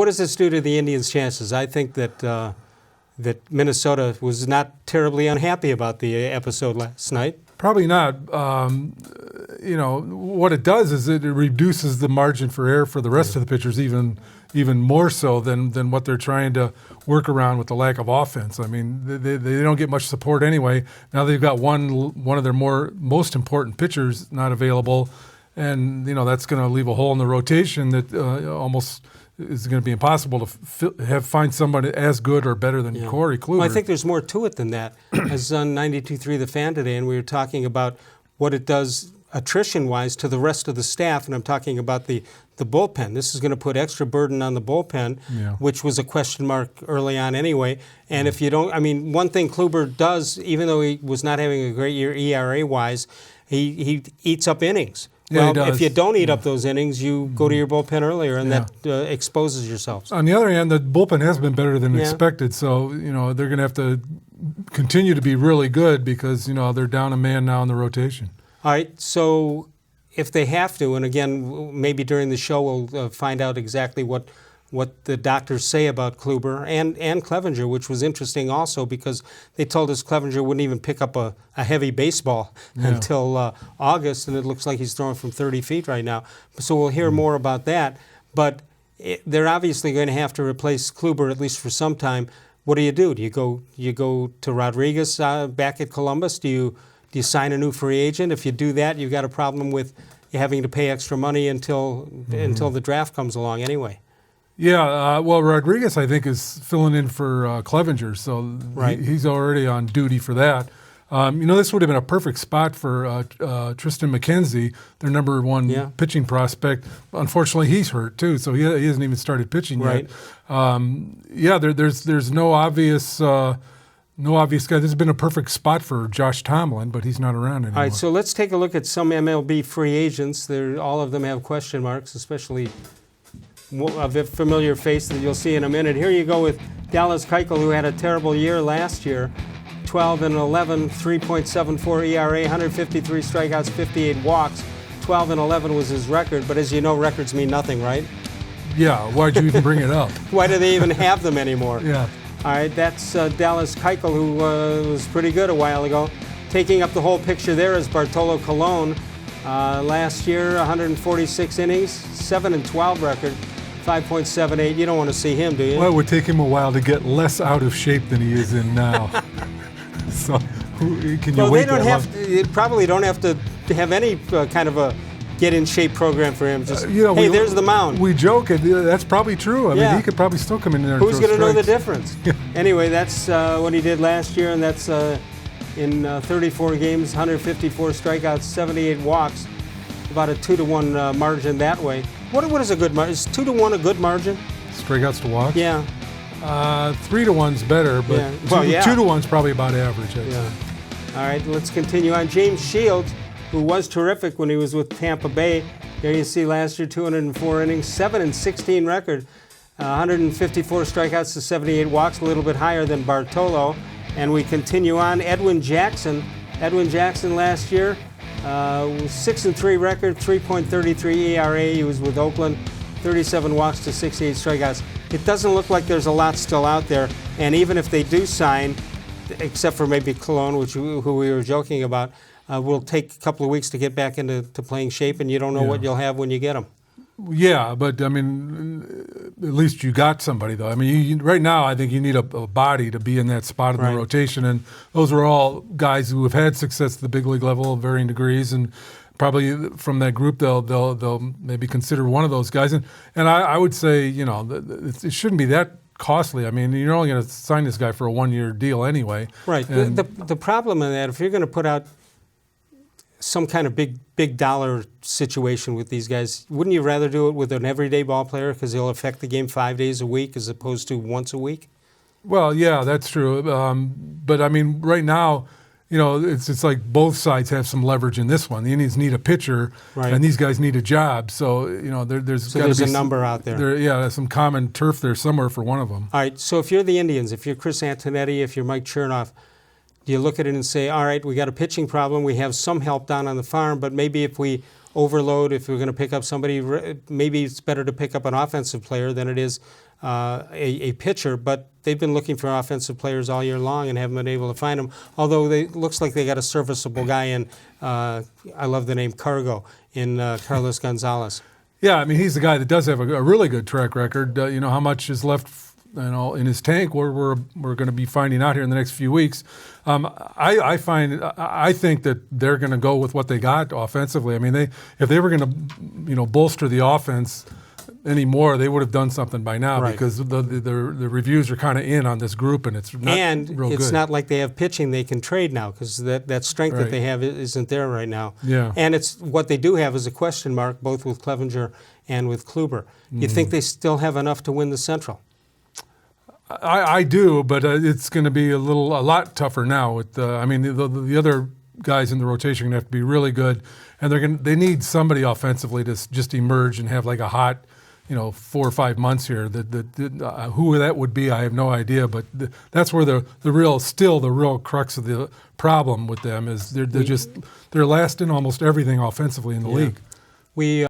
What does this do to the Indians' chances? I think that that Minnesota was not terribly unhappy about the episode last night. Probably not. What it does is it reduces the margin for error for the rest of the pitchers even more so than what they're trying to work around with the lack of offense. I mean, they don't get much support anyway. Now they've got one of their most important pitchers not available, and that's going to leave a hole in the rotation that almost is going to be impossible to find somebody as good or better than Corey Kluber. Well, I think there's more to it than that. I was on 92.3 The Fan today, and we were talking about what it does attrition-wise to the rest of the staff, and I'm talking about the bullpen. This is going to put extra burden on the bullpen, which was a question mark early on anyway. And if you don't, one thing Kluber does, even though he was not having a great year ERA-wise, he eats up innings. Yeah, well, if you don't eat up those innings, you go to your bullpen earlier, and that exposes yourselves. On the other hand, the bullpen has been better than expected, so they're going to have to continue to be really good because they're down a man now in the rotation. All right, so if they have to, and again, maybe during the show we'll find out exactly what the doctors say about Kluber and Clevenger, which was interesting also because they told us Clevenger wouldn't even pick up a heavy baseball until August, and it looks like he's throwing from 30 feet right now. So we'll hear more about that. But they're obviously going to have to replace Kluber at least for some time. What do? Do you go to Rodriguez back at Columbus? Do you sign a new free agent? If you do that, you've got a problem with having to pay extra money until the draft comes along anyway. Yeah, well, Rodriguez, I think, is filling in for Clevenger, so he's already on duty for that. This would have been a perfect spot for Tristan McKenzie, their number one pitching prospect. Unfortunately, he's hurt too, so he hasn't even started pitching yet. There's no obvious guy. This has been a perfect spot for Josh Tomlin, but he's not around anymore. All right, so let's take a look at some MLB free agents. All of them have question marks, especially a familiar face that you'll see in a minute. Here you go with Dallas Keuchel, who had a terrible year last year. 12-11, 3.74 ERA, 153 strikeouts, 58 walks. 12-11 was his record, but as you know, records mean nothing, right? Yeah, why'd you even bring it up? Why do they even have them anymore? Yeah. All right, that's Dallas Keuchel, who was pretty good a while ago. Taking up the whole picture there is Bartolo Colon. Last year, 146 innings, 7-12 record, 5.78. You don't want to see him, do you? Well, it would take him a while to get less out of shape than he is in now. So, can you wait that long? You probably don't have to have any kind of a get-in-shape program for him. Just, there's the mound. We joke, and that's probably true. I mean, he could probably still come in there and Who's going to know the difference? Anyway, that's what he did last year, and that's in 34 games, 154 strikeouts, 78 walks, about a 2-to-1 margin that way. What is a good margin? Is 2-to-1 a good margin? Strikeouts to walks? Yeah. 3-to-1's better, but 2-to-1's probably about average, I'd say. All right, let's continue on. James Shields, who was terrific when he was with Tampa Bay. There you see last year, 204 innings, 7-16 record, 154 strikeouts to 78 walks, a little bit higher than Bartolo. And we continue on. Edwin Jackson last year, 6-3 record, 3.33 ERA. He was with Oakland, 37 walks to 68 strikeouts. It doesn't look like there's a lot still out there. And even if they do sign, except for maybe Cologne, who we were joking about, will take a couple of weeks to get back into playing shape, and you don't know what you'll have when you get them. Yeah, but, I mean, at least you got somebody, though. I mean, right now I think you need a body to be in that spot in the rotation, and those are all guys who have had success at the big league level of varying degrees, and probably from that group they'll maybe consider one of those guys. And I would say, it shouldn't be that costly. I mean, you're only going to sign this guy for a one-year deal anyway. Right. The problem in that, if you're going to put out some kind of big dollar situation with these guys, wouldn't you rather do it with an everyday ball player because he'll affect the game 5 days a week as opposed to once a week? Well, yeah, that's true. But I mean, right now, it's like both sides have some leverage in this one. The Indians need a pitcher, and these guys need a job. So there's a number out there. There's some common turf there somewhere for one of them. All right. So if you're the Indians, if you're Chris Antonetti, if you're Mike Chernoff, do you look at it and say, all right, we got a pitching problem. We have some help down on the farm, but maybe if we overload. If you're going to pick up somebody, maybe it's better to pick up an offensive player than it is a pitcher. But they've been looking for offensive players all year long and haven't been able to find them. Although it looks like they got a serviceable guy in, I love the name Cargo, in Carlos Gonzalez. Yeah, I mean, he's the guy that does have a really good track record. How much is left, in his tank? We're going to be finding out here in the next few weeks. I think that they're going to go with what they got offensively. I mean, if they were going to, bolster the offense anymore, they would have done something by now, right, because the reviews are kind of in on this group, and it's not real good. Not like they have pitching they can trade now, because that strength right, that they have isn't there right now. Yeah. And it's what they do have is a question mark, both with Clevenger and with Kluber. You think they still have enough to win the Central? I do, but it's going to be a lot tougher now. With the other guys in the rotation are going to have to be really good, and they need somebody offensively to just emerge and have like a hot, 4 or 5 months here. Who that would be, I have no idea. But that's where the real crux of the problem with them is. They're last in almost everything offensively in the league.